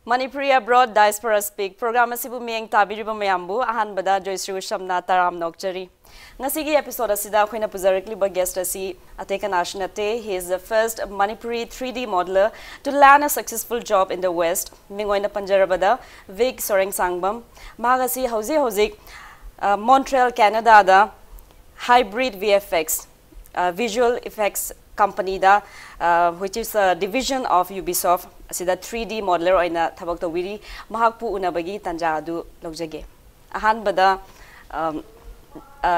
Manipuri abroad Diaspora speak program asibu miyeng tabiriba mayambu ahanbada Joyshree Usham na taram nokjari. Ngasigi episode asida khoina pujarakli ba guest asi Ateka Nashnate. He is the first Manipuri 3D modeler to land a successful job in the West. Mingoina Panjarabada Vik Sorensangbam magasi hauzi Montreal, Canada da Hybride Vfx visual effects company da which is a division of Ubisoft. Asida 3D modeler oina thabak tawiri mahakpu unabagi tanja adu logjage. Ahanbada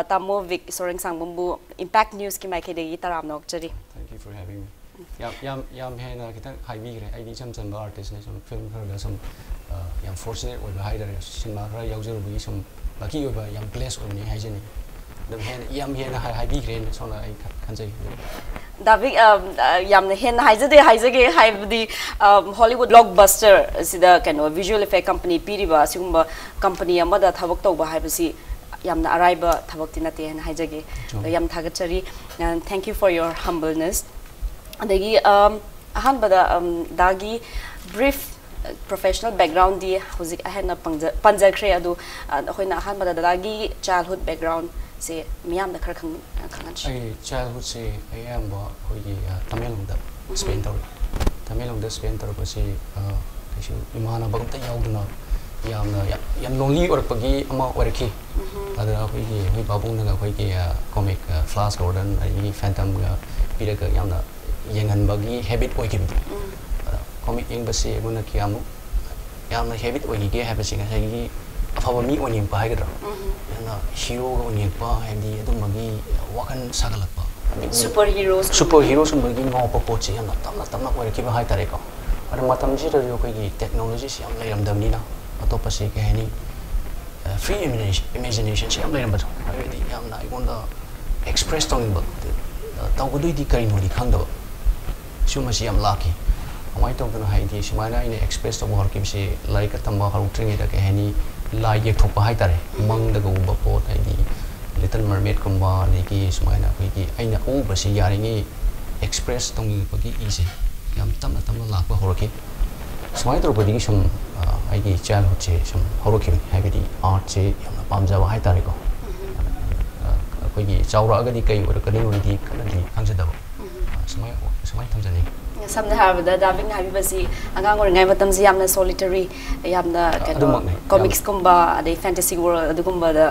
Tamo Vik Sorensangbam bu Impact News ki maikidegi taram nokjari. Thank you for having me. Yam hena kita highway re ID cham chamba artist ne some film khara some yam fortunate oiba haider cinema khara yaujaro bu some lucky oiba yam blessed oini haijani. Dam hena yam hena highway re ne sona ai khanjai. David yam hen haizage haibdi Hollywood blockbuster sida kano visual effect company piriba sigumba company amada thabak tawba haibasi yamna arriba thabak tinate hen haizage yam thagachari and thank you for your humbleness adagi ahanbada dagi brief professional background di hozik ahena panjakre adu hoina ahanbada dagi childhood background se miyam da khar khangan ai childhood se I am hoyi Tamilong da spend tor Tamilong da spend tor basi kisu imana bagta yaudna yam lonely or pagi ama orki adara hoyi babu na hoyi comic flash garden ai phantom ga piraga yamna yengan bagi habit oiki comic ing basi guna kiamu yamna habit oiki ge habit singa sai afaba mi oning pa haidra yana hero ga oning pa handi adum bagi wakan sagalak pa superheroes bagi ngo pa pochi yana tamna oi ki ba hai tare ko ara matam ji ro ko gi technology si am lai ram dam ni na atopa se ke hani free imagination si am lai ram ba di yam na I want to express tong ba taw ko di kai no di khang da suma si am lucky amai tong na hai di simana ine express to work ki si lai ka tamba haru tringi da ke hani lai ye thopa hai tare mang da go ba po tai di little mermaid kumba ni ki sumaina ko ki aina o ba si yari ni express tong ba ki easy yam tamna la ba horoki sumai tro ba di sum ai ki childhood che sum horoki hai bi di art che yam na pamja ba hai tare ko ko ki chawra ga di kai or ka ni di ka di khangja da sumai thamjani samna habada daving habibasi angang or ngai matam si yamna solitary yamna comics kumba ade fantasy world adugumba da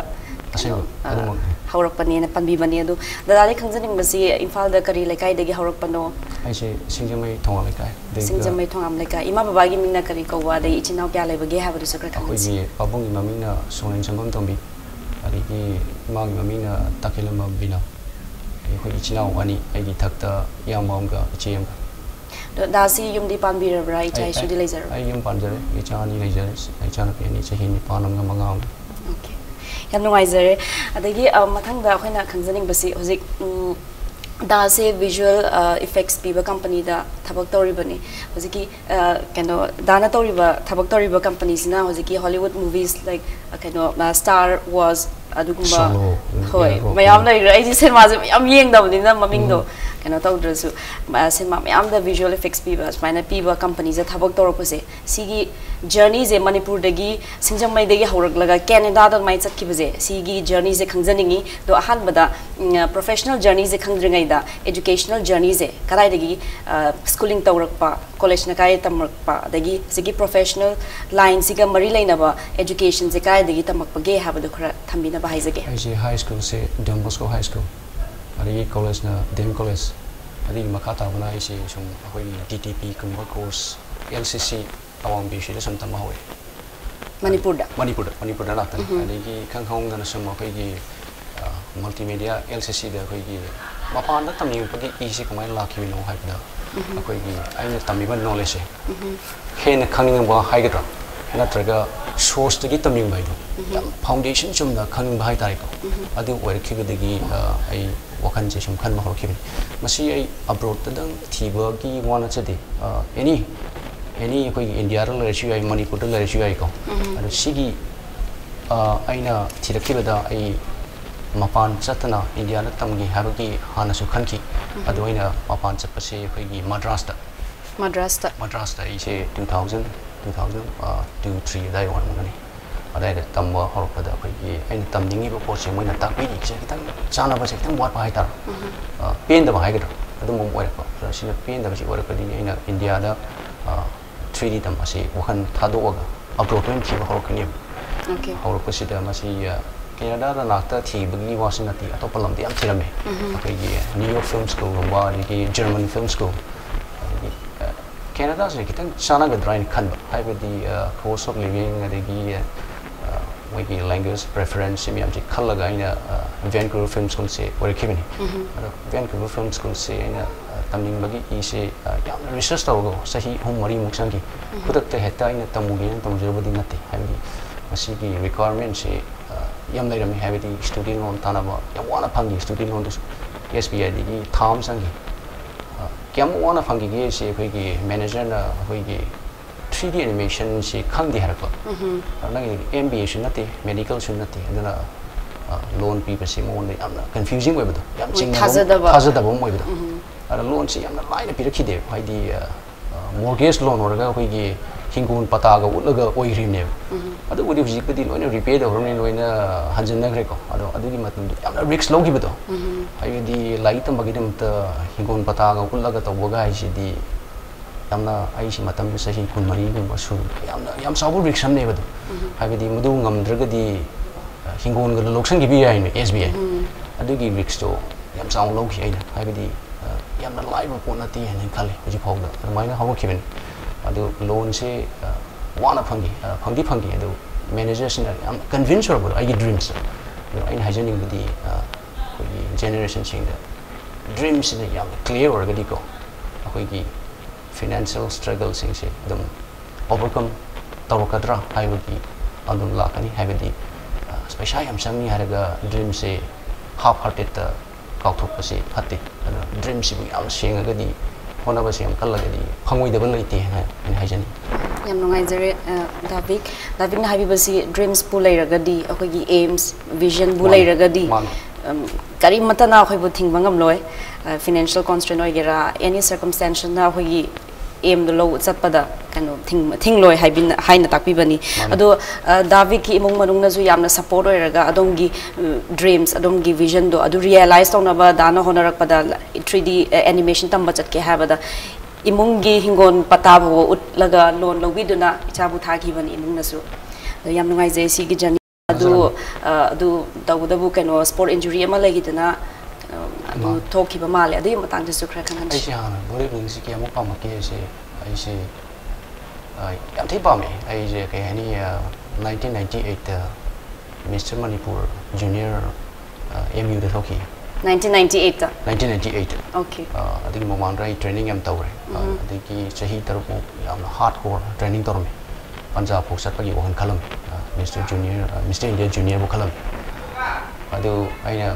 haurakpani na panbi bani adu dadali khangjaning basi imphal da kari lekai degi haurakpano ai se singjamai thongam lekai ima baba gi mingna kari kawwa dai ichinau kya lebage habadu sakra khangsi ai babung mamina Sorensangbam tombi ari gi mang mamina takilama bina ai ichinau ani ai gi thakta yamam ga ichiyam dasi yum di panbi ra ichai sudi laser ai yum panjare ichani laser ai chana pe ni chahin ni panam ga mangam okay yam nuaizare adagi mathang da khoina khangjaning basi hozik da se visual effects piba company da thabak tori bani hoziki kano dana tori ba thabak tori ba companies na hoziki Hollywood movies like kano Star Wars adugumba hoi mayam lai rai ji cinema am yeng da ni na maming do kano tawdrasu cinema mayam da visual effects piba spina piba companies da thabak tor ko se sigi journey je Manipur dagi singjamai dagi haurak laga Canada da mai chat ki baje sigi journey je khangjaningi do ahan bada professional journey je khangdringai da educational journey je karai dagi schooling tawrak pa college na kai tamrak pa dagi sigi professional line siga mari laina ba education je kai dagi tamak pa ge habadu khara thambina ba haizage ai high school se Diaspora high school ari college na dem college ari makata bana ai se sum ahoi DTP kumba course LCC awang bi shile sam tama hoy Manipur da la ta ani ki khang khong da sam ahoi gi multimedia LCC da ahoi gi mapan da tami pa gi isi kumai la ki no hai da ahoi gi ai ne tami ba knowledge he ne khanging ba hai ga na traga source da gi tami ba do foundation chum da khanging ba hai tai ko adu wer ki ga gi ai wakan je sum khan ma hor ki masi ai abroad da dang thiba gi wana chade any koi India ra la chu ai Manipur la chu ai ko adu sigi aina thirakhiba da ai mapan chatna India na tamgi habagi hana su khanki adu aina mapan chapase koi gi Madras da ise 2000 2002-3 dai wan mani adai da tamwa horpada khoi ai tamningi ba poche moina takpi ni kitang chana ba kitang wat ba haitar pen da ba haigar adum mo oi pa sina pen da ba oi pa dini aina India da 3D tam ase wahan thado ga upload pen ki ba hor kani okay hor pa sida masi Canada da nakta thi bagi wasinati atop lam di am thirame khoi New York Film School ba ri German Film School Canada se kitang chana ga drain khan ba haibadi course of living adagi wagi language preference mi amji khalaga ina Vancouver Film School se workibani Vancouver Film School se ina tamning bagi I se yam research tawgo sahi hum mari muksan ki kudak te heta ina tamugi na tamjebadi nati haibadi masi ki requirement se yam lai rami haibadi student loan tanaba yam wana phangi student loan dus SBI digi tham sangi Kiam wana phangi ge se khoi ki manager na khoi ki 3D animation si khangdi harpa nang MBA shunati medical shunati adana loan pi pasi mo ne amna confusing we bado yam ching thazada bom we bado ara loan si yamna line pi rakhi de haidi mortgage loan oraga khoi ki hingun pata ga ulaga oi rim ne adu udi hujik padi loina repay da horne loina hanjin na greko adu adugi matum yamna risk logi bado haidi lai tam bagi dam ta hingun pata ga ulaga to boga ai si di yamna ai si matam bi sahi kun mari gu masu yam sabu risk sam ne bado haidi mudu ngam draga di hingun ga loksan gi bi ai ne SBI adugi risk to yam saung logi ai haidi yamna live report na ti hen khale ji phog da mai na hawo kiben adu loan se wana phangi adu manager sina am convince about I get dreams in hygienic the generation change dreams in yam clear or gadi ko akoi ki financial struggle sing se dum overcome tawakadra haibadi adum lakani haibadi special yam samni haraga dream se half hearted kauthok pasi hatti dream se yam senga gadi hona ba sem kallagadi phangoi da ban leite ha in hygienic yam nungai jare Davik na habi basi dreams pu leiragadi akoi gi aims vision bu leiragadi kari matana khoi bu thing bangam loi financial constraint oigera any circumstance na khoi gi aim the low chatpada kano thing loi haina takpi bani ado Davik ki imong manung na ju yamna support oiraga adongi dreams adongi vision do adu realize tawna ba dana honarak pada 3D animation tamba chatke habada imungi hingon pata bo utlaga loan lobiduna ichabu thagi bani imung nasu yam nungai je si gi jani adu tawdabu kano sport injury ama legidana adu thoki ba male adu matang de sukra khan ai sia na bore bing si ke mo pa ma ke se ai se yam thai pa me ai je ke ani 1998 Mr. Manipur Junior MU de thoki 1998 okay adigi momang rai training am tawre adigi chahi tarup yam hardcore training torme Punjab pok sat pagi wahan khalam Mr. India Junior bu khalam adu aina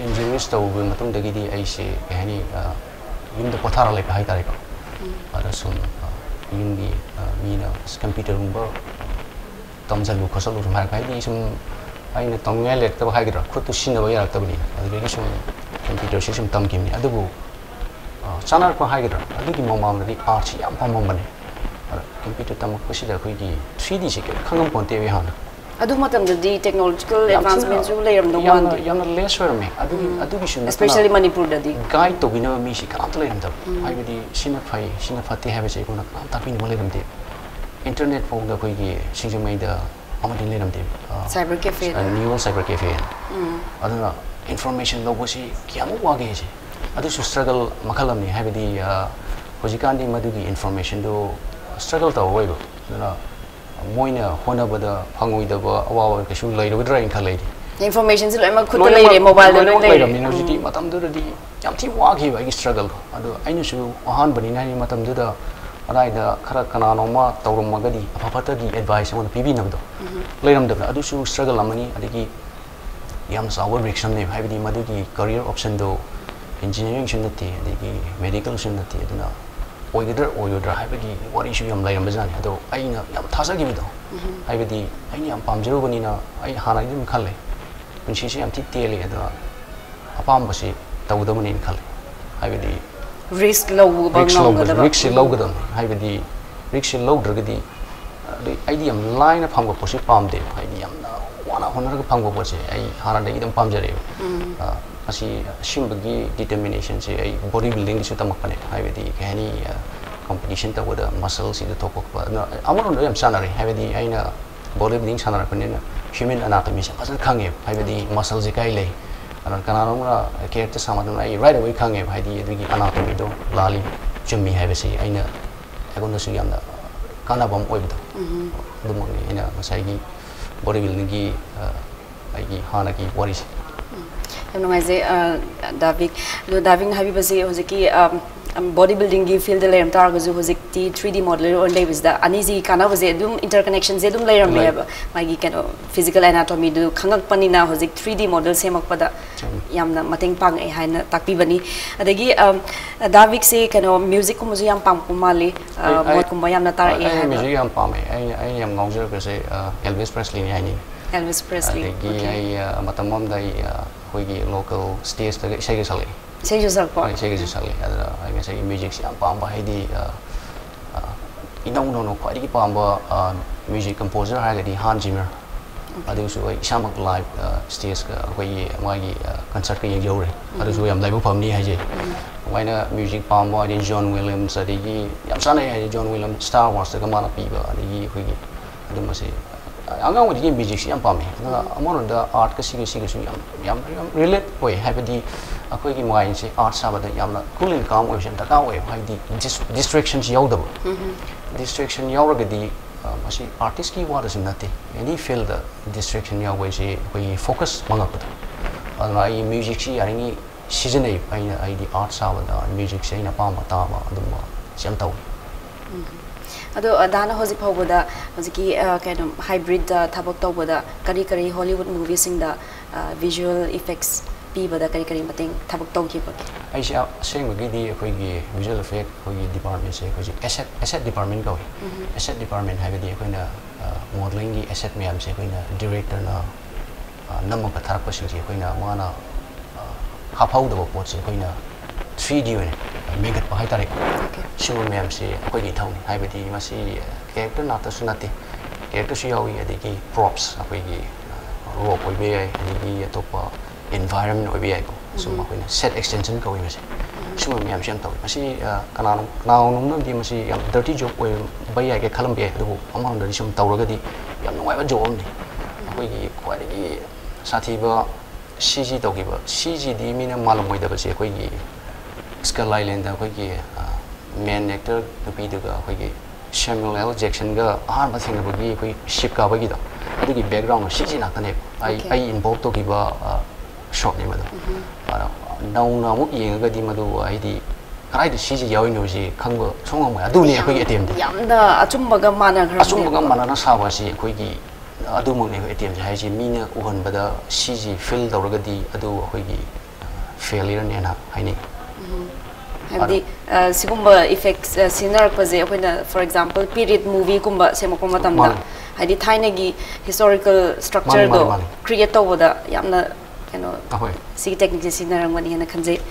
injuries to bu matung dagi di ai se hani yum de pothara le hai tare ko ada sum yum gi mina computer rumba tamjalu khosalu mar kai di sum aina tongnga le ta hai gira khut tu sin ba ya ta bani adu sum computer system tam kim ni adu bu chanar ko hai gira adu gi momam ri arch yam pam bani computer tam ko sida khoi gi 3D se ke khangam kon te we han adu matam di technological advancement ju le ram no one yam less for me adu gi sum especially Manipur da di guide to bina mi si kan le ram da ai bi sina phati have se ko na kan ta pin le ram de internet phone da khoi gi singjung mai da amadin le ram de cyber cafe new cyber cafe aduna information lo bo si kyamu wa ge je adu su struggle makalam ni have di hojikan di madu gi information do struggle ta woi go na moina hona bada phangoi da ba awa ke su lai ro drawing khalai information sil ma khut lai re mobile da lai re university matam du di yam thi wa gi ba gi struggle adu ainu su ahan bani na ni matam du da adai da khara kana no ma tawrum ma gadi apapata gi advice on pb na do leiram da adu su struggle amani adigi yam sawer reaction ne bhai di madu gi career option do engineering shunati adigi medical shunati aduna oigidra haibagi wari issue yam lai ambajani ado aina yam thasa gi bido haibadi aina yam pamjero bani na ai hana dim khalle punchi se yam thi tele ado apam basi tawda mani khalle haibadi risk low bang no risk low gadam haibadi risk low dragadi idea line of Pango Posi Palm Day, idea one of 100 Pango Posi, I had them Pamjare. Asi Shimbagi determination, say bodybuilding is Utamakane, I with the any competition with the muscles in the top of I want to do salary, have the Aina bodybuilding salary, human anatomy, wasn't Kangi, I with the muscles Kaile. And Kanara character some right away Kangi, I the anatomy do, Lali, Jimmy have a say, I know. I want to see on the Kanabam web. The money in a Masagi bodybuilding, Hanaki, what is I'm not say David, David Habibasi was a key bodybuilding field the lamb targets was a 3D model on Davis. The uneasy kana was a doom interconnections, they don't layer me my physical anatomy do Kangan Panina was a 3D model same of Pada Yamna Mating Pang a Hina Takpibani. The David say can music museum Pampumali, Mokumbayam Natar museum Pame. I am Nonzer Elvis Presley. Elvis Presley. Matamom the local stage Segasali. Segasali. I can say music Pamba Heidi. You don't know quite Pamba music composer, Hagadi Han Jimmer. I do so some live stage where my concert in Jory. I do so I'm like Pamni Haji. When music Pamba, John Williams, the Yamsana, John Williams, Star Wars, the Gamana people, the Wiggy. I don't say. I'm going to give music. I'm one of the art casinos. Relate way, have the Aquaki mind, say art Sabbath, Yamna, cooling calm with the Gawe, the distractions Yodable. Distraction Yoragadi, artistic waters in nothing. Any feel the distraction Yahweh, we focus Mangaput. I music, I season a the art Sabbath, music, say in a palm, Tama, Samto. Ado Dana Hosi Poboda was a key kind of hybrid tabak toboda, Karikari Hollywood movies in the visual effects people that Karikari Mating tabak toki. I shall say Magidi, visual effect, department, say, asset department go. Asset department have the modeling the asset me, I'm saying, director now, number of Tarpasins, Mana half out of what's going 3D make it by Tari. Sure, ma'am, say, quite a town, I would must see character not a sunati. Character see how we had the props, a wiggy rope will be a top environment or vehicle. So, when set extension going, sure, ma'am, gentle. I see Canano now, no, you must see dirty joke will buy a Columbia, among the Risham Tauragadi, you know, ever joined. We quite a Sativa CG Dogiver, CG, the minimum malum with the Sequigi. Skull Island, main actor, the Peter, Samuel L. Jackson, arm thing of a ship Kawagida. I think background, she's not the name. I involved to give a short name. Now, Yingadimadu, I tried to see Yawinoji, Kango, Song, I do near quick attempt. Yamda, Atumbaga Mana, Atumbaga Mana Sawasi, Quiggy, Adumu attempt, Haji Mina, Uhan, but the CG filled already, Adu, Quiggy, failure and Heine. The Sigumba effects, Sinner Pose, for example, period movie Kumba, Semokomatamda, I did tiny historical structure go, create over the Yamna, see techniques in there money and a conze.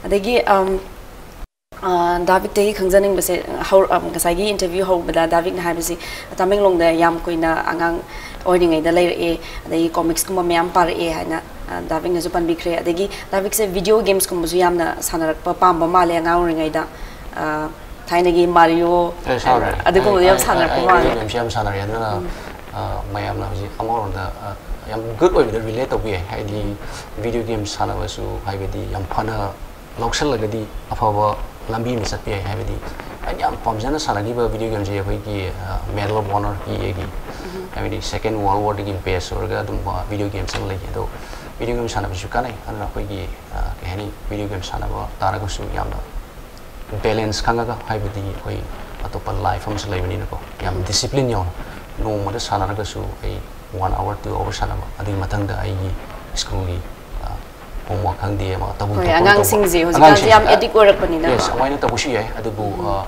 They David Tay concerning how Kasagi interview how but David Habisi, Taming long the Yam Quina Angang ordering the layer A, the comics Kuma Miam Par A, David Nazupan Bicre, the David said video games Kumuzuyamna, Sana Papa, Male and Ouring Ida, Tiny Game Mario, at the Goliath Sana, my among the good way to relate away. I the video games Sana was who I with the Yampana Loxel Lagadi of our Lambi Miss at Pia Havidi. And Yam Pomzana Sana give a video games here, Medal of Honor, I mean, the Second World War game PS or video games and like video games Sana Shukane, and any video games Sana Taragusu Yamna. Balance Kangaga, I with the way at open life from Slaviniko. Yam discipline yon. No mother Sanaragasu, a 1 hour, 2 hours Sanama. I think Matanga, I school homework hang the Tabu. Angang Singzi, Yam Edikorapani. Yes, why not Tabushi, Adabu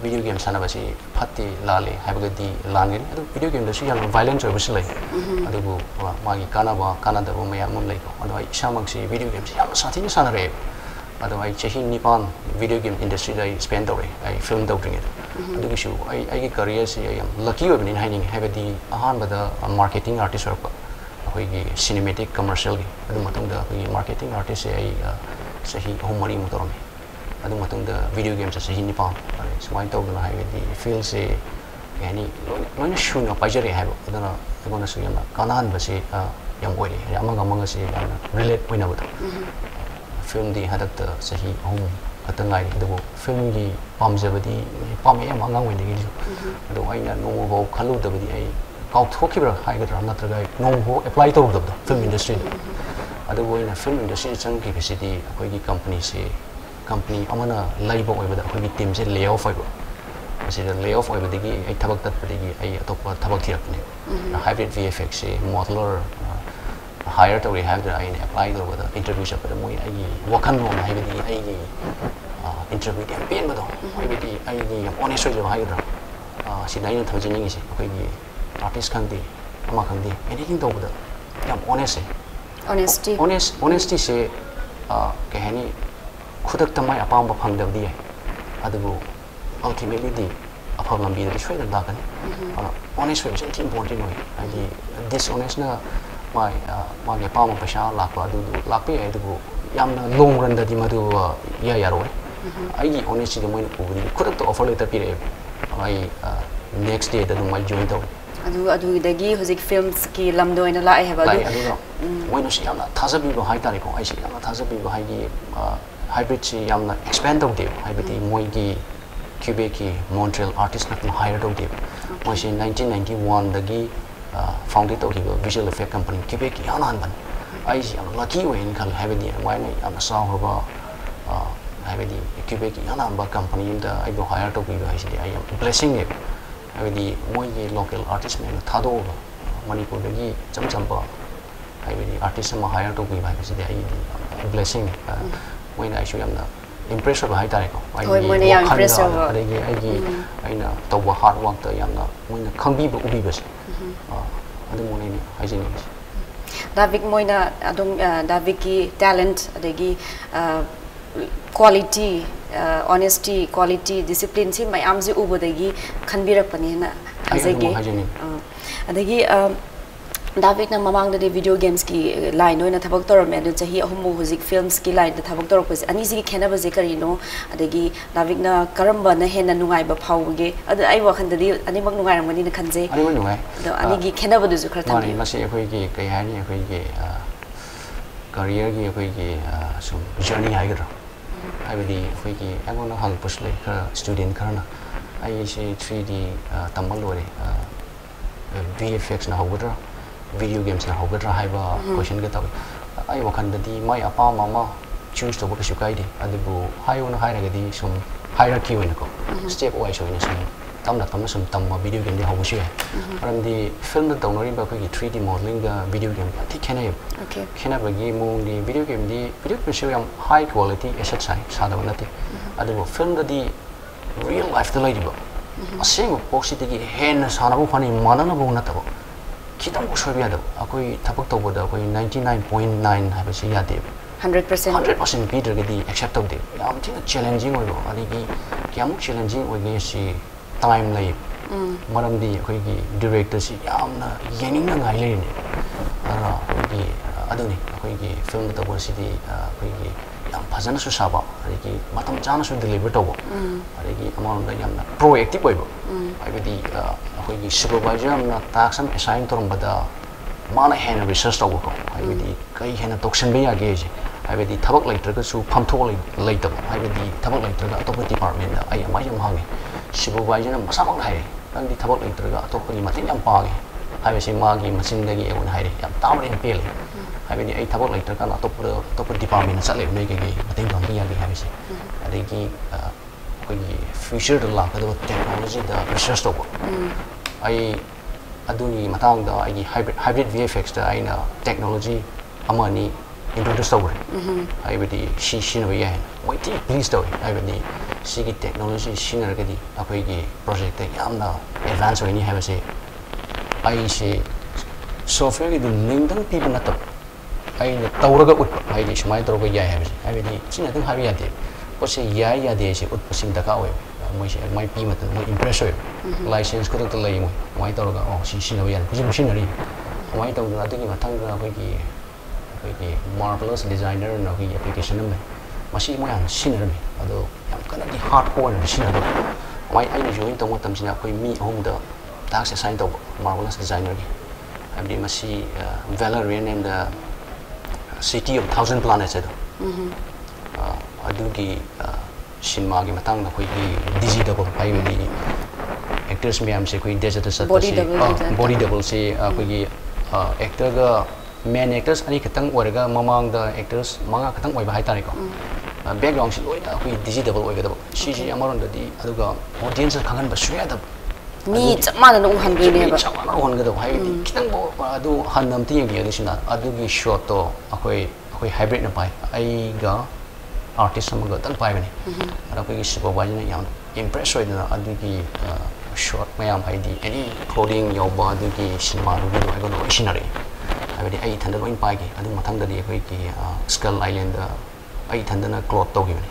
video game Sanabasi, Patti, Lali, Habagadi, Langin, video game, the Shian violence or Visile, Adabu, Magi Kanaba, Canada, Maya Munlake, otherwise Shamaxi, video games, Satin Sanare, otherwise Chehin Nippon, video game industry, I spent away, I filmed out it. ꯑꯗꯨꯒꯤ ꯁꯨ ꯑꯩꯒꯤ career ꯁꯤ ꯌꯥꯝ ꯂꯛꯀꯤ ꯑꯣꯏꯕꯅꯤꯅ ꯍꯥꯏꯅꯤꯡꯉꯤ ꯍꯥꯏꯕꯗꯤ ꯑꯍꯥꯟꯕꯗ marketing ꯑꯥꯔꯇꯤꯁ ꯑꯣꯏꯔꯛꯄ ꯑꯩꯈꯣꯏꯒꯤ ꯁꯤꯅꯦꯃꯦꯇꯤꯛ ꯀꯃꯔꯁꯤꯌꯦꯜꯒꯤ ꯑꯗꯨ ꯃꯇꯨꯡꯗ ꯑꯩꯈꯣꯏꯒꯤ ꯃꯥꯔꯀꯦꯇꯤꯡ ꯑꯥꯔꯇꯤꯁꯁꯦ ꯑꯩ ꯆꯍꯤ 3-4 ꯇꯧꯔꯝꯃꯤ ꯑꯗꯨ ꯃꯇꯨꯡꯗ ꯚꯤꯗꯤꯑꯣ ꯒꯦꯝꯁꯦ ꯆꯍꯤ 9 ꯁꯨꯃꯥꯏꯅ ꯇꯧꯗꯅ ꯍꯥꯏꯕꯗꯤ ꯐꯤꯜꯁꯦ ꯀꯩ ꯍꯥꯏꯅꯤ ꯂꯣꯏꯅ ꯁꯨꯅ ꯄꯥꯏꯖꯔꯛꯑꯦ ꯍꯥꯏꯕ ꯑꯗꯨꯅ ꯑꯩꯉꯣꯟꯗꯁꯨ ꯌꯥꯝꯅ ꯀꯥꯟꯅꯍꯟꯕꯁꯤ ꯌꯥꯝ ꯑꯣꯏꯔꯦ ꯍꯥꯏꯗꯤ ꯑꯃꯒꯁꯤ ꯌꯥꯝꯅ ꯔꯤꯂꯦꯠ ꯑꯣꯏꯅꯕꯗꯣ ꯐꯤꯜꯝꯗꯤ ꯍꯟꯗꯛꯇ ꯆꯍꯤ 3 ꯈꯛꯇ ꯉꯥꯏꯔꯤ ꯑꯗꯨꯕꯨ ꯐꯤꯜꯝꯒꯤ ꯄꯥꯝꯖꯕꯗꯤ ꯄꯥꯝꯃꯛꯑꯦ ꯑꯉꯥꯡ ꯑꯣꯏꯔꯤꯉꯩꯗꯒꯤꯁꯨ ꯑꯗꯣ ꯑꯩꯅ ꯅꯣꯡꯃꯐꯥꯎ ꯈꯜꯂꯨꯗꯕꯗꯤ ꯑꯩ ꯀꯥꯎꯊꯣꯛꯈꯤꯕ꯭ꯔꯥ ꯍꯥꯏꯒꯗ꯭ꯔꯥ ꯅꯠꯇ꯭ꯔꯒ ꯅꯣꯡꯃꯐꯥꯎ ꯑꯦꯄ꯭ꯂꯥꯏ ꯇꯧꯔꯨꯗꯕꯗꯣ ꯐꯤꯜꯝ ꯏꯟꯗꯁꯇ꯭ꯔꯤꯗ ꯑꯗꯨꯕꯨ ꯑꯩꯅ ꯐꯤꯜꯝ ꯏꯟꯗꯁꯇ꯭ꯔꯤꯗ ꯆꯪꯈꯤꯕꯁꯤꯗꯤ ꯑꯩꯈꯣꯏꯒꯤ ꯀꯝꯄꯅꯤ ꯑꯃꯅ ꯂꯩꯕ ꯑꯣꯏꯕꯗ ꯑꯩꯈꯣꯏꯒꯤ ꯇꯤꯝꯁꯦ ꯂꯦ ꯑꯣꯐ ꯑꯣꯏꯕ ꯑꯁꯤꯗ ꯂꯦ ꯑꯣꯐ ꯑꯣꯏꯕꯗꯒꯤ ꯑꯩ ꯊꯕꯛ ꯇꯠꯄꯗꯒꯤ ꯑꯩ ꯑꯇꯣꯞꯄ ꯊꯕꯛ ꯊꯤꯔꯛꯄꯅꯦ Hybride Vfx ꯁꯤ ꯃꯣꯗꯂꯔ hire ꯇꯧꯔꯦ ꯍꯥꯏꯕꯗ ꯑꯩꯅ ꯑꯦꯄ꯭ꯂꯥꯏ ꯇꯧꯕꯗ ꯏꯟꯇꯔꯚ꯭ꯌꯨ ꯆꯠꯄꯗ ꯃꯣꯏ ꯑꯩꯒꯤ ꯋꯥꯈꯜꯂꯣꯟ ꯍꯥꯏꯕꯗꯤ ꯑꯩꯒꯤ ꯏꯟꯇꯔꯚ꯭ꯌꯨꯗ ꯌꯥꯝ ꯄꯦꯟꯕꯗꯣ ꯍꯥꯏꯕꯗꯤ ꯑꯩꯒꯤ ꯌꯥꯝ ꯑꯣꯅꯦꯁ ꯑꯣꯏꯖꯕ ꯍꯥꯏꯒꯗ꯭ꯔꯥ ꯁꯤꯗ ꯑꯩꯅ ꯊꯝꯖꯅꯤꯡꯉꯤꯁꯦ ꯑꯩꯈꯣꯏꯒꯤ ꯑꯥꯔꯇꯤꯁ ꯈꯪꯗꯦ ꯑꯃ ꯈꯪꯗꯦ ꯑꯦꯅꯤꯊꯤꯡ ꯇꯧꯕꯗ ꯌꯥꯝ ꯑꯣꯅꯦꯁꯁꯦ ꯑꯣꯅꯦꯁꯇꯤꯁꯦ ꯀꯩ ꯍꯥꯏꯅꯤ ꯈꯨꯗꯛꯇ ꯃꯥꯏ ꯑꯄꯥꯝꯕ ꯐꯪꯗꯕꯗꯤ ꯌꯥꯏ ꯑꯗꯨꯕꯨ ultimately after lambi the shred da kan honest way is important way adi dishonest na my ge pa ma pasha la pa du la pe ai du yamna long run da di madu ya ro ai gi honesty de moi ko di kudak to offer later pire ai next day da mai join to adu dagi hozik films ki lamdo ina la ai haba adu moi no si yamna thazabi ba hai tari ko ai si yamna thazabi ba hai gi hybrid si yamna expand to de hybrid moi gi Quebec Montreal artist na hire to de moi si 1991 dagi founded to visual effect company Quebec yana han ban ai si am lucky way in kal have the mai mai am sa ho ba have the Quebec yana ba company da ai go hire to bi ai si ai am blessing it have the moi ye local artist me tha do ba Manipur dagi cham ba have the artist ma hire to bi ai si ai blessing moi na ai su am na impressive hai tare ko moi na impressive adagi aina tawba hard work ta yamna moi na khangbi bu ubi bas adu mo ni hai jini Davik moina adong Davik ki talent adagi quality honesty quality discipline si mayam ji ubodagi khanbirak pani na azage adagi Davik na mamang da video games ki line no na thabak toram me chahi ahum hozik films ki line da thabak torok pase ani ji khena ba je kari no adagi Davik na karamba na hena nungai ba phawge adu ai wakhan da ani mak nungai ramani na khanje ani mak nungai do ani gi khena ba du ju khar tham ma se khoi gi kai hani khoi gi career gi khoi gi sum journey hai ga ai bi khoi gi ai na hal pus le student karna ai se 3D tambal lore VFX na hogra video games na hogadra haiba question ga taw ai wakhan da di mai apa mama choose to book kai di adibu hayo na haira ga di sum hierarchy wena ko step wise wena sum tamna sum tamma video game di hobu shi aram di film da tawnori ba ko gi 3D modeling ga video game ti khena okay khena ba gi mo di video game show yam high quality asset sai sada banate adibu film da di real life da lady ba aseng boxi di hen sana bu phani manana bu na ta kitang ushobiya da akoi thabak to boda akoi 99.9 haiba si ya de 100% bidder ga di accept of de yam thing challenging oi bo ani gi kyam challenging oi ge si time lai maram di akoi gi director si yam na yening na ngai le ni ara gi aduni akoi gi film da bo si di akoi gi yam phajana su saba ari gi matam chana su deliver to bo ari gi amount da yam na proactive oi bo ai di akoi gi supervisor amna task am assign toram bada mana hen research to ko ai di kai hen toxin be ya ge ji ai di thabak lai tra su pham tho lai ta ai di thabak lai tra atop department da ai mai yam hange supervisor am masak hai kan di thabak lai tra atop ni matin yam pa ge ai si ma gi machine da gi egon hai yam tam ren pel ai di ai thabak lai tra kan atop department sa le nei ge matin dom ya ge hai si ai gi koi future da la ka do technology da research to ai aduni matang da ai hybrid VFX da ai na technology amani introduce to ai bi shi na ya wai ti please to ai bi si gi technology shi na ga di akoi gi project da yam na advance oi ni ha ba se ai si software gi du ning dang pi ba na to ai na tawra ga ut ai di sumai to ga ya ha ba se ai bi si na dang ha ya de ko se ya de se ut pasim da ka oi moi se mai pi matan moi impress oi license ko to lei moi mai to ga oh si sin ya ku machinery mai to ga adu gi mathang ga ki marvelous designer no ki application nam masi moi an sin ra mi ado yam kana di hardcore na sin ado mai ai ni join to mo tam sin koi mi home da tax assign to marvelous designer gi abdi masi Valerian and the city of 1,000 planets ado adu gi cinema gi matang na koi gi digital pai ni actors myam se koi digital sat body double se koi gi actor ga main actors ani khatang oraga mamang da actors manga khatang oi ba hai tare ko background si loi na koi digital oi ga da si amaron da di adu ga audience khangan ba suya da mi chama na ung han ne ba chama na hon ga da hai kitang bo adu han nam ti gi adu sina adu gi shot to akoi hybrid na pai ai ga artist sama ga tan pai bani ara ko gi supervisor na yam impress oi na adu gi shot mayam hai di any clothing yo ba adu gi cinema ru gi ai go no scenery ai di ai thanda loin pai gi adu mathang da di koi gi skull island da ai thanda na cloth to gi bani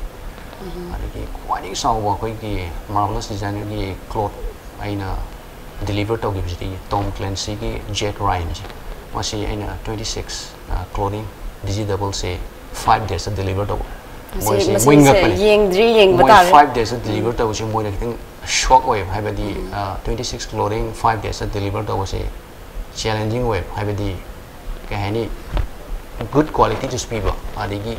ara gi kwani saw ba koi gi marvelous designer gi cloth aina deliver to gi bi Tom Clancy gi Jack Ryan ji masi aina 26 clothing digital say 5 days deliver to Wing up yeng bata 5 days deliver to was more like shock wave have the 26 clothing 5 days deliver to was a challenging wave have the kahani good quality to speed adigi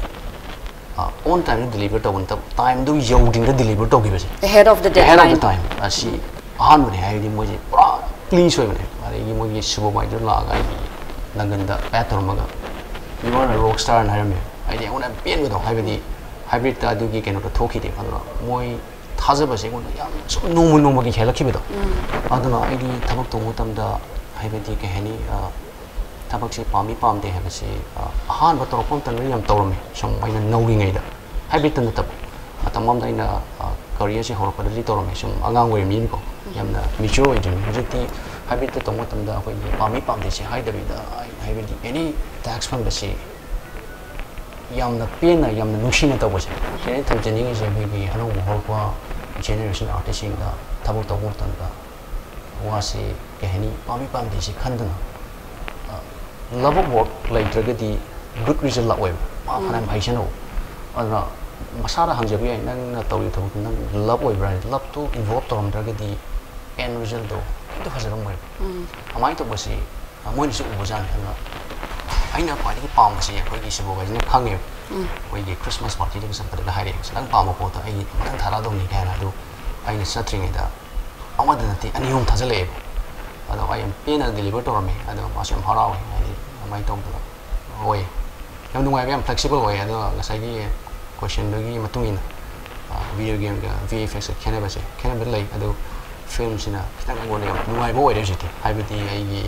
on time deliver to one time do yoding the deliver to give ahead of the deadline ahead of the time asi han bane hai di moji pura please hoy bane adigi moji supervisor la ga nanganda patormaga you are a rock star and harame ai di ona pen go hai di hybrid ta du gi keno to thoki de aduna moi thaja ba se ko yam no gi khela khibe do aduna ai di thabak to mutam da hybrid ke hani thabak se pam de ha se han ba to pom tan yam tawrame som ai na nori ngai da hybrid tan tab atamam da ina career se hor pa ri tawrame som angang we mi ko yam na mature oi jin jiti hybrid to mutam da ko pam de se hai da bi da hybrid any tax fund ba se yamna pena yamna nushina to bose kene thamjani je bi anu hol kwa generation artist in da thabu to mo tan da wa se kehani pami pam de se khandana love of work later ga di good result la web ma phanam bhaisano ana masara hangja bi nang na tawi to nang love web right love to involve to ga di end result do to hajaram web amai to bose amoi ni su ubujan kana aina kwani ki pam si koi ki sibo ga ni khange koi ki Christmas party de sam pada hari sang pam ko to ai man thara dong ni kana do ai ni satring da awad na ti ani hom thajale ado ai am pena deliver to me ado masam harau ai mai tong to oi yam nungai yam flexible oi ado ngasai gi question do gi matung in video game ga VFX kena ba se kena ba lai ado film sina kitang ngon ne nungai bo oi de jiti ai bi ti ai gi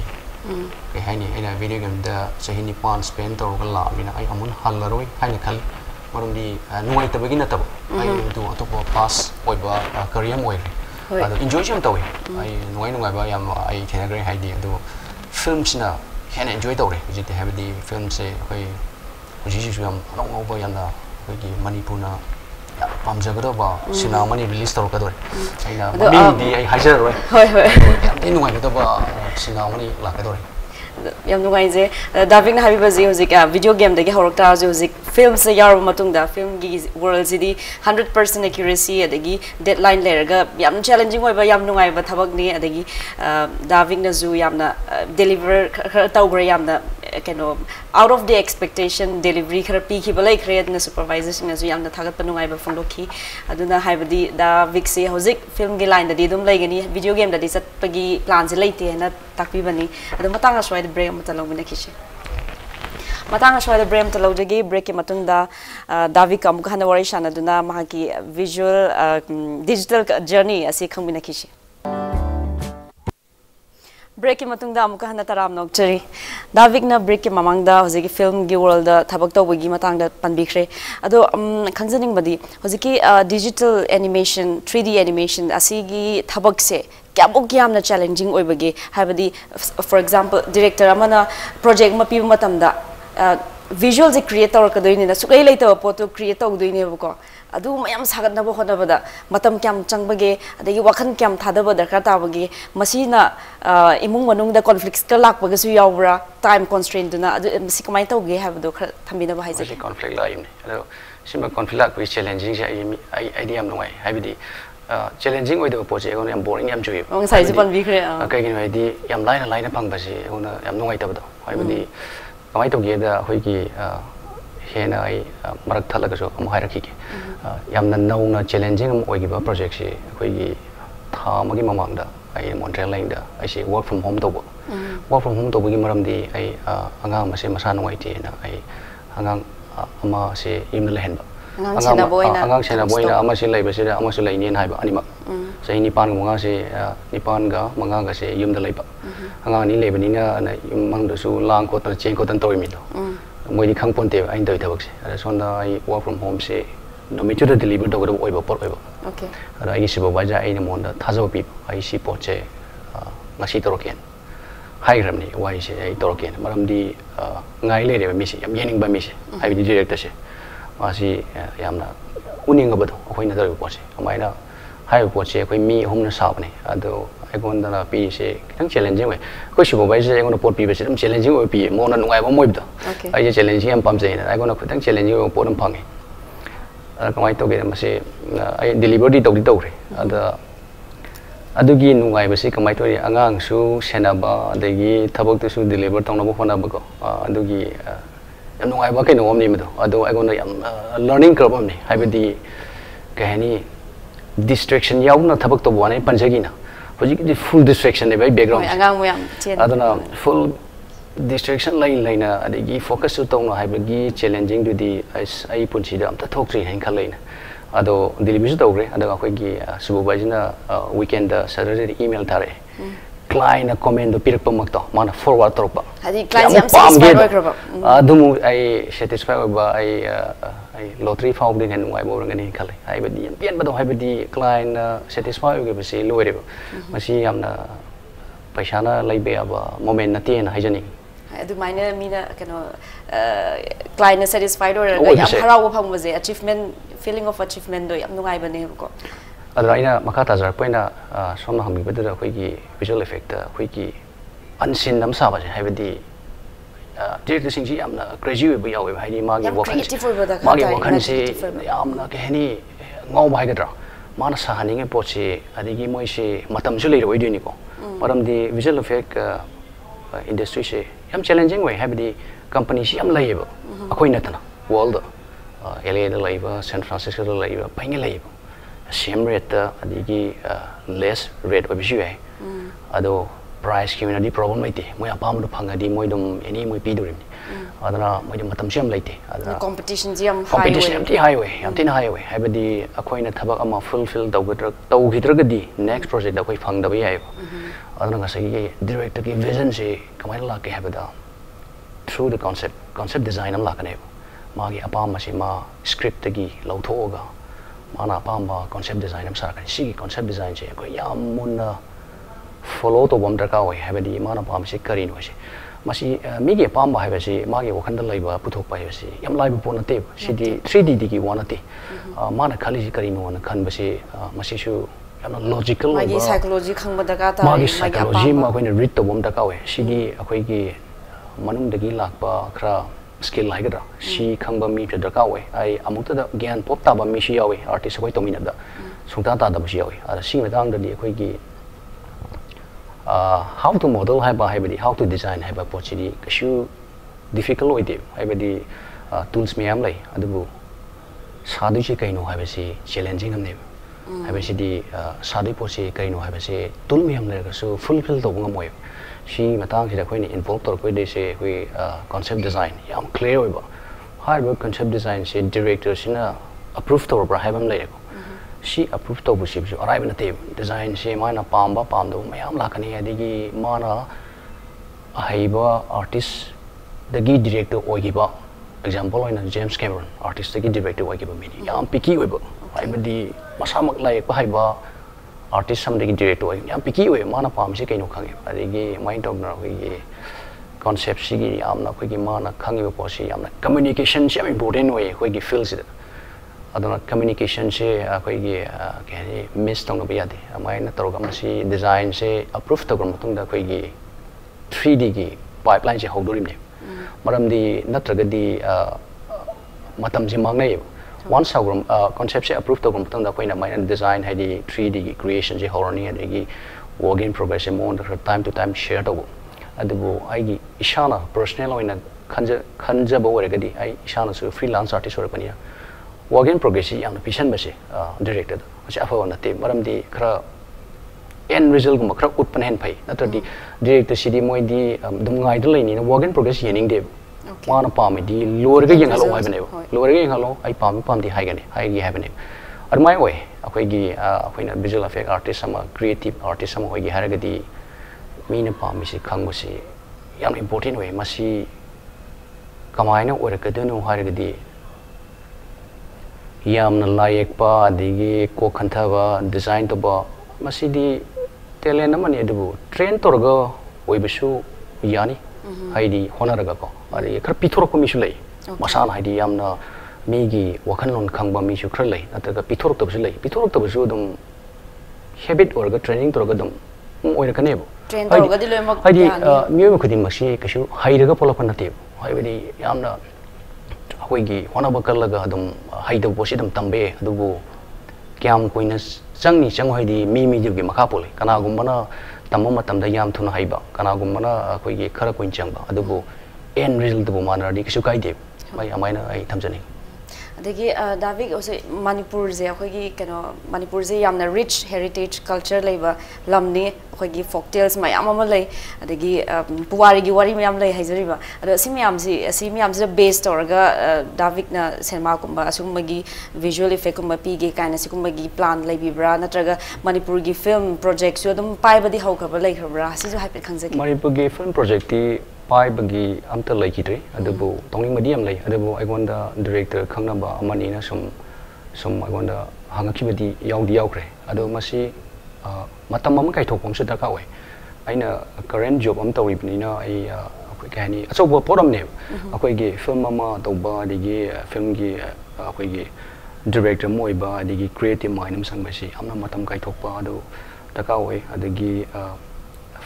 cái hai này là video game da sahi ni pan spend to ga la mina ai amun halaroi hai ni khal marum di nuai ta begina tab ai tu to pass oi ba career moi ado enjoy jam to ai nuai ba yam ai thena gre hai di ado films na hen enjoy to re ji te have di film se koi ji ji yam long over yam da koi ki Manipuri na pam jaga do ba sina mani release to ka do ai na mi di ai hajar roi hoi ai nuai to ba sina mani la ka do yam nuai je Davik na habi ba je hozik video game de ge horok ta je hozik film se yar matung da film gi world city 100% accuracy adagi deadline le ga yam challenging oi ba yam nuai ba thabak ni adagi Davik na zu yam na deliver ta bre yam na keno out of the expectation delivery khara pi ki balai create na supervisor sing azu yam na thagat panungai ba phongloki aduna haibadi Davik se hozik film gi line da di dum lai gani video game da di sat pagi plan se leite na takpi bani adu matang aswai de break matalong bina kishi matang aswai de break matalong jagi break ki matung da Davik am khana wari shana duna mahaki visual digital journey asi khang bina kishi break ki matung da amuka hana taram nok chari Davik na break ki mamang da hojiki film gi world da thabak to wigi matang da panbikre ado khangjaning badi hojiki digital animation 3D animation asigi thabak se kyabok yamna challenging oibagi habadi for example director amana project ma pi matam da visual je create tor ka doini na sukai leita photo create tor doini ko adu mayam sagat na bo khona bada matam kyam changbage adagi wakhan kyam thadaba darkar tabage masina imung manung da conflicts ka lakpaga su yawra time constraint na adu masi kamai tawge habdo khar thambina ba haise conflict la yimni ado sima conflict la ko challenging ja ai idea am ngai habidi challenging oi da poche egon yam boring yam joy ong sai jipon bi khre kai gin oi di yam laina phang ba si egon yam ngai tabdo habidi kamai tawge da hoi ki hena ai marak thalaga so am hai rakhi ki yamna nauna challenging am oi gi ba project si hoi gi tha magi mamang da ai Montreal line da ai si work from home to work from home to gi maram di ai angang ma se masa ngai ti na ai angang ama se imna lehen ba angang sena boina ama se lai ba se ama se lai ni hai ba ani mak sai ni pan nga se ni pan ga manga ga se yum da lai ba angang ni le ba ni na mang do su lang ko ta chen ko tan toi mi do moi di khang pon te ai doi thabak se ara son da ai work from home se no me chura deliver do oi ba por oi ba okay ara ai si ba ba ja ai ni mon da thajo pi ai si po che ngasi to roken hai ram ni wai se ai to roken maram di ngai le de mi se yam yening ba mi se ai di director se ma si yam na uning ba do khoi na do po se amai na hai po che khoi mi hom na sa ba ni ado ai gon da pi se khang challenging we ko si bo bai se ai gon pot pi ba se challenging we pi mo na ngai ba moi ba ai je challenging am pam se na ai gon khutang challenging we pot am phang kamai to ge ma se ai delivery to di to re ada adugi nungai ba se kamai to ri angang su sena ba adagi thabak tu su deliver tong na bo phona ba ko adugi yam nungai ba kai no om ni ma do ado ai gon yam learning curve am ni hai ba di kahani distraction yaw na thabak to bo ne panjagi na hojik di full distraction ne bai background angang mo yam chen adana full distraction lai na adigi focus su tong na hai ba gi challenging du di ai punchi da am ta thok tri hen khalai na ado delivery su tawre adaga khoi gi supervisor na weekend da Saturday email thare client na comment do pirak pamak to mana forward torpa hadi client yam satisfied oi kroba adumu ai satisfied ba ai lottery found din hen ngai bo ngani khalai ai ba di pian ba do hai ba di client satisfied ge ba se loire ba masi yamna paisa na lai be ba moment na ten hai jani adu maina mina kano client satisfied or yam harau ba phang ba je achievement feeling of achievement do yam nungai ba ne ko adra ina makha ta jar poina somna hambi ba da khoi gi visual effect khoi gi unseen nam sa ba je hai ba di director sing ji yamna crazy ba yaw ba hai di ma gi wakhan se yamna ke hani ngau ba ga dra mana sa haninge pochi adigi moi se matam su le roi di ni ko maram di visual effect industry se yam challenging way have the company si yam lai ba akoi na tana world LA da lai ba San Francisco da lai ba painge lai ba same rate adigi less rate of issue ado price community problem mai te moi apam do phanga di moi dum any moi pi do rim adana moi dum matam siam lai te adana competition jam highway yam tin highway have the akoi na thabak ama fulfill tau gidra ga di next project da koi phang da bai ai adana ga sai director ki vision se kamai la ke have da through the concept design am la ka ne ma gi apam ma si ma script gi lau tho ga mana apam ba concept design am sa ka si concept design se ko yam mun follow to bom da ka wai have the mana pam se kari no se masi mi gi apam ba have se ma gi wakhan da lai ba puthok pa se yam lai ba pon te si di 3D gi wana te mana khali si kari no na khan ba se masi su logical ma gi psychology khang ba da ka ta ma gi psychology ma ko ne read to bom da ka we si gi akhoi gi manung da gi lak ba khra skill lai ga da si khang ba mi da ka we ai amuk da gyan pop ta ba mi si yawe artist ko to mi na da sungta ta da ba si yawe ara si me dang da di akhoi gi how to model hai ba how to design hai ba pochi di kashu difficult oi de hai ba di tools me am lai adu sadu chi kai no hai ba si challenging am ne hai ba si di sadu pochi kai no hai ba si tool me am le ka so fulfill to ngam moi si matang si da khoi ni involve tor koi de se hui concept design yam clear oi ba hai ba concept design se director sina approve tor ba hai bam lai ko si approve to bu si arrive na te design se mana pam do mayam la kani adigi mana haiba artist dagi director oi gi ba example oina James Cameron artist dagi director oi gi ba mini yam picky oi ba haiba di masamak lai ba haiba artist sam dagi director oi yam picky oi mana pam se kaino khangi adigi mind of na oi concept si gi yam na koi gi mana khangi ba si yam na communication si important oi koi gi feels it aduna communication se akoi gi ke miss tong no yade amai na tor ga masi design se approve to gam tung da akoi gi 3D gi pipeline se hodorim ne maram di natraga di matam se mangnai once our concept se approve to gam tung da koi na mai design hai di 3D gi creation je horoni adegi work in progress mo time to time share to adubu ai gi ishana personal oina khanja bo re gadi ai ishana su freelance artist or pania work in progress yang pisan base directed acha afa na te maram di khara end result gum khara utpan hen phai natradi director cd moi di dum ngai da leini na work in progress yening de mana pam di lor ga yang halo hai bane lor ga yang halo ai pam di hai gani hai gi have ne armai oi akoi gi akoi na visual effect artist sama creative artist sama hoi gi har ga di mina pam si khang si yang important way masi kamai na or ka denu har ga di yam na layak pa digi ko khantha ba design to ba masi di talent amani adu train torga oi bisu yani haidi honor ga ko ari khar pithor ko misu lei masana haidi yamna migi wakhanlon khangba misu khar lei nataga pithor to bisu lei pithor to bisu dum habit or ga training torga dum oi ra kanebo train torga di loimak haidi miyo khudin masi kasu hairaga polapana te haibadi yamna akoi gi honaba kalaga dum haida bosi dum tambe adubu kyam koina changni chang haidi mi gi makha pole kana gumbana tamma matam da yam thuna haiba kana gumbana akoi gi khara koin changba adubu end result bu manardi kisu kaide mai amaina ai thamjani adagi Davik also Manipur je akhoi gi kano Manipur je yamna rich heritage culture leiba lamni akhoi gi folk tales mayam ama lei adagi puwari gi wari mayam lei haijariba ado simyam ji based orga Davik na cinema kumba asumagi visual effect kumba pi ge kaina sikumba gi plan leibibra natraga Manipur gi film project so dum pai badi haukhaba lei khabra sisu haipet khangjagi Manipur gi film project ti pai bagi amta lei kidre adabu tongning medium lei adabu aigonda director khangnaba amani na sum aigonda hangakibadi yaudi yaukre ado masi matam am kai thokpom se daka oi aina current job am tawribni na ai akoi kani achobo program ne akoi gi film ama tawba digi film gi akoi gi director moi ba digi creative mind am sangbasi amna matam kai thokpa ado daka oi adagi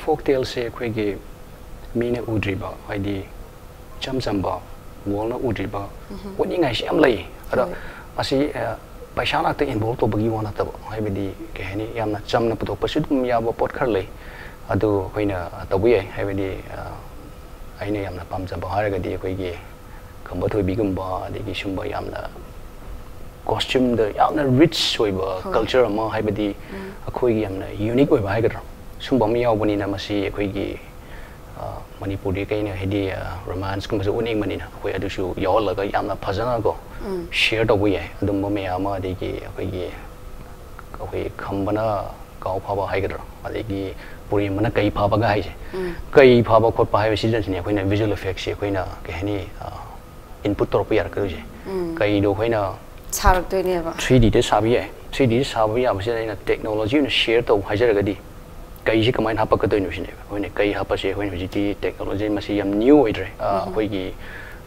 folk tale se akoi gi mina udriba haidi chamchamba walna udriba woni ngai si am lei ada asi paisana te involve to bagi wana ta haibidi ke hani yamna chamna putok pasidum ya bo pot khar lei adu hoina tabuye haibidi aina yamna pamja ba haraga di koi gi khamba thoi bigum ba degi sumba yamna costume the yamna rich soiba culture ma haibidi akhoi gi yamna unique oi ba haigadra sumba mi yaw bani na masi akhoi gi Manipuri kaina hedi romance kuma so uning manina akoi adusu yawlaga yamna phajana go share to buye adum me ama degi akoi khambana kaw phaba haigadra adegi puri mana kai phaba ga haise kai phaba khot pa hai season ni akoi na visual effects se akoi na ke hani input tor pa yar ka je kai do khoi na charak to ne ba 3D de sabi 3D sabi ya ba se na technology na share to hajara ga di kai ji kamai hapa ka toinu sine hoine kai hapa se hoine ji technology masi yam new oidre hoi gi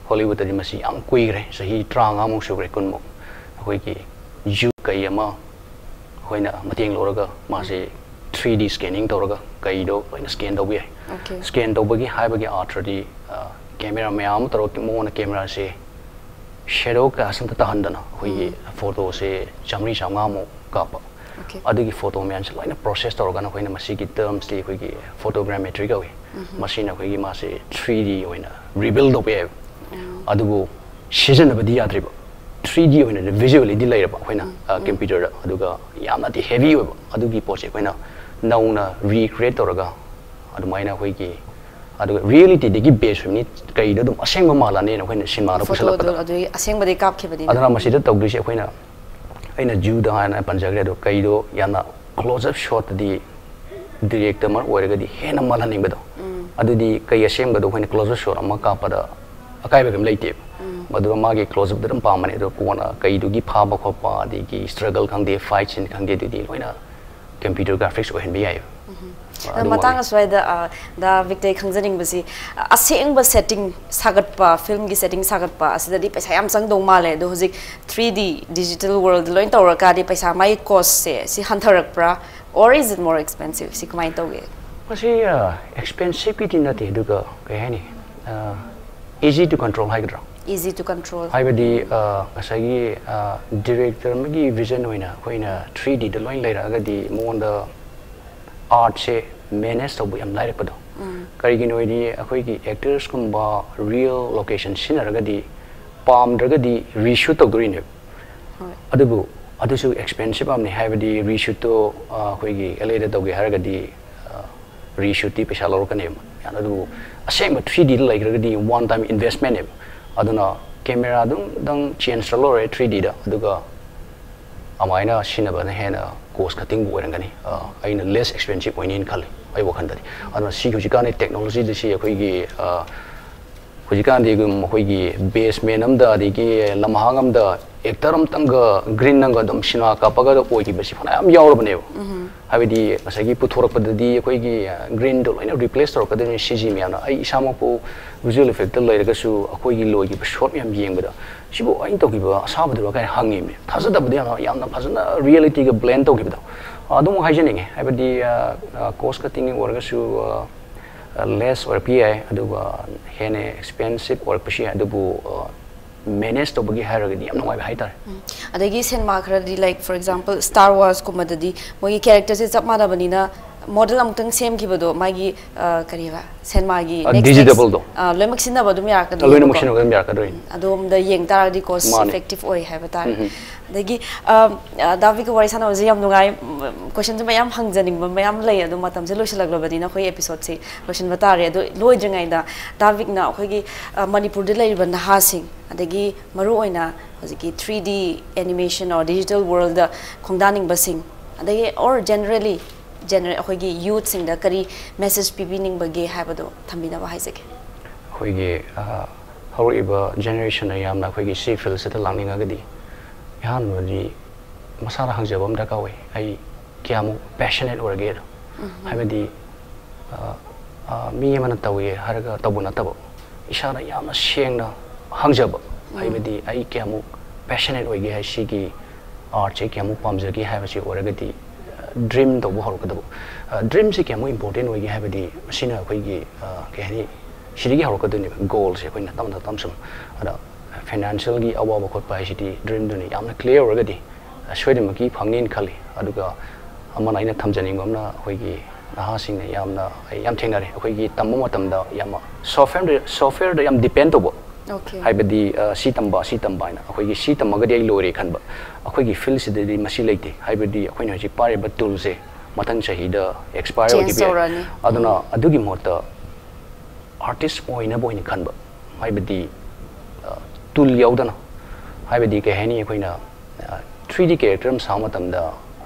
Hollywood di masi am kui re sahi tranga mo su re kun mo hoi gi ju kai ama hoina matiang loraga ma se 3D scanning toraga kai do hoina scan do bi scan do bagi hai bagi art di camera me am toro mo na camera se shadow ka sam ta handana hoi photo se chamri samga mo ka pa adigi photo man laina process tor gana hoina masigi terms li khoi gi photogrammetry ga we machine khoi gi ma se 3D hoina rebuild op ye adugo season of the adriba 3D hoina visually delay ba hoina computer aduga yamna di heavy we adugi poche hoina nauna recreate tor ga adu maina khoi gi aduga reality digi base ni kai da dum asengba mala ne hoina cinema ro pusala pa adu asengba de kap khibadi adana masida tawdri se hoina aina juda hana panjagre do kaido yana close up shot di director mar orega di hena mala ning bedo adu di kai asem bedo hoina close up shot amma ka pada akai begam leite madu ma ge close up dam pa mane do kona kaido gi pha ba khopa di gi struggle khang de fight chin khang de di hoina computer graphics or NBA. Matang aswai da Victor khangjaning basi aseng ba setting sagat pa film gi setting sagat pa asida di paisa yam sang dong male do hojik 3D digital world loin tawra ka di paisa mai cost se si hantarak pra or is it more expensive si kumai tawge pasi expensive ki tinate duga kai hani easy to control hydra easy to control haibadi asagi director magi vision hoina koina 3D de loin laira ga di monda art se manage to am lai rakado kari gi noi di akhoi gi actors kumba real location sinaraga di palm draga di reshoot to green adubu adusu expensive amni haibadi reshoot to akhoi gi eleda to gi haraga di reshoot ti pesa lor kanem adu aseng 3D like raga di one time investment aduna camera dang change lor 3D da aduga amaina sinaba na hena cost cutting boirangani aina less expensive oinin khali ai wakhanda aduna si hujikani technology de si akhoi gi hujikani gum akhoi gi basement amda adigi lamhang amda actor amtanga green nanga dum sina ka paga oi gi basi phana am yaurabane habidi asagi puthorak padadi akhoi gi green do loina replace tor kadani cg myana ai isamapu visual effect lairaga su akhoi gi loi gi shot myam yengbada sibo ain to gi ba asabadu kai hangi me thajada badi yamna phajana reality ga blend to gi ba adum haijening habidi cost cutting orga su less or pi aduga hene expensive or pashi adubu manage to bagi haraga di amna wai haitar adagi cinema khradi like for example Star Wars kumadadi mogi characters is up mada banina model amtang same ki bado magi kariwa cinema gi next digital do loimak sinna badum ya ka loimak sinna badum ya ka do adom da yeng tar di cost effective oi have tar dagi davi ko wari sana oji yam nungai question jama yam hangjaning ba mayam lei adu matam je loisalak lobadi na khoi episode se question batare adu loi dringai da davik na khoi gi manipur de lei ban ha sing adagi maru oina hoji ki 3D animation or digital world da khongdaning basing adagi or generally akhoi gi youth sing da kari message pibining bage habado thambina ba haiseke khoi gi horiba generation ayamna khoi gi si feel set langninga gadi yan wadi masara hangjabam da kawai ai kyamu passionate orage habadi mi mana tawi haraga tabuna tabo isara yamna sengna hangjaba habadi ai kyamu passionate oige hai sigi art che kyamu pamjagi habasi oragadi dream to bo horokadabo dream se kyamu important oige habadi sina khoi gi kehani sirigi horokaduni goal se koina tamna tamsum ada financial gi awa khot pai siti dream duni yamna clear oragadi soidimaki phangnin khali aduga amana ina thamjani ngomna khoi gi naha sing ne yamna yam thengnare khoi gi tammo matamda yama software da yam depend to bo okay haibadi si tamba ina akhoi gi si tamaga di lori khanba akhoi gi field se de masi leite haibadi akhoi na ji pare ba tool se matang chahi da expire odi bi aduna adugi mota artist oina boina khanba haibadi tool yaudana haibadi ke hani akhoi na 3D character am sama tamda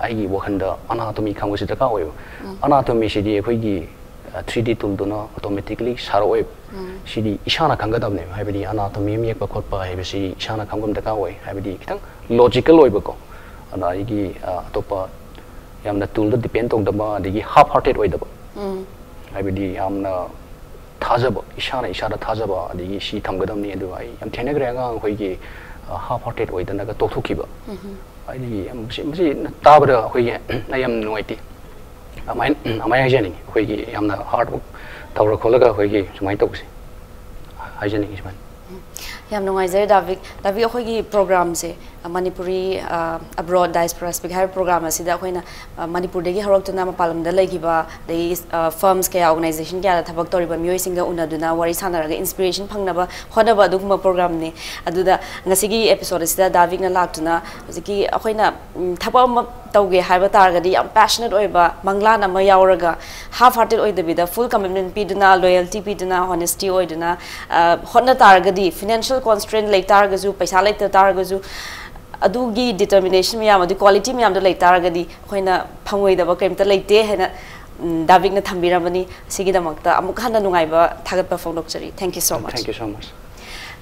aigi wakhanda anatomy khangwasi taka oyo anatomy se di akhoi gi 3D tool dona automatically saro oy sidi ishana khangadabne haibadi anatomy mi ekba khotpa haibasi ishana khangum taka oy haibadi kitang logical oy bako ana igi atopa yamna tool da depend tong daba digi half hearted oy daba haibadi yamna thajaba ishara thajaba digi si thamgadamni adu ai yam thenagra nga khoi gi half hearted oy dana ga tokthukiba ai digi yam si tabra khoi ayam noiti amai hygienic khoi gi yamna hard work tawra kholaga khoi gi sumai tawsi hygienic isman yam nungai zai davi akhoi gi program se Manipuri abroad diaspora speak higher program asida akhoi na Manipur degi harok tuna mapalam da legiba dei firms kaya organization kaya thabak toriba mioi singa unaduna wari sanaraga inspiration phangnaba hodaba dugma program ne aduda ngasigi episode asida davi na laktuna hojiki akhoi na thaba tauge haiba targadi am passionate oiba manglana ma yauraga half hearted oidabida full commitment piduna loyalty piduna honesty oiduna honna targadi financial constraint like targazu paisa like targazu adugi determination miyam adu quality miyam da like targadi khoina phangoi da ba kemta leite hena davik na thambiramani sigi da makta amuk hana nungai ba thagat pa phone chari thank you so much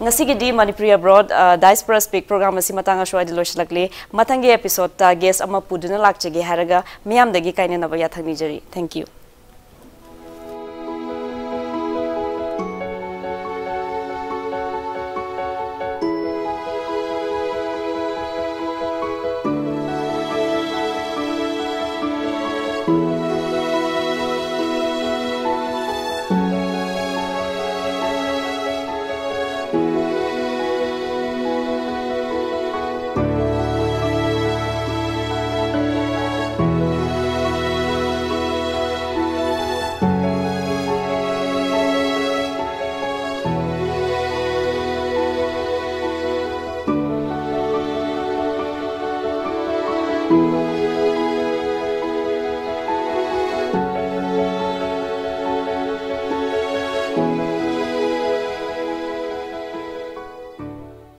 ngasigi Manipuri abroad Diaspora speak program asi matanga shwai diloslakli matangi episode ta guest ama puduna lakchege haraga miyam dagi kaina nabaya thangni jari. Thank you.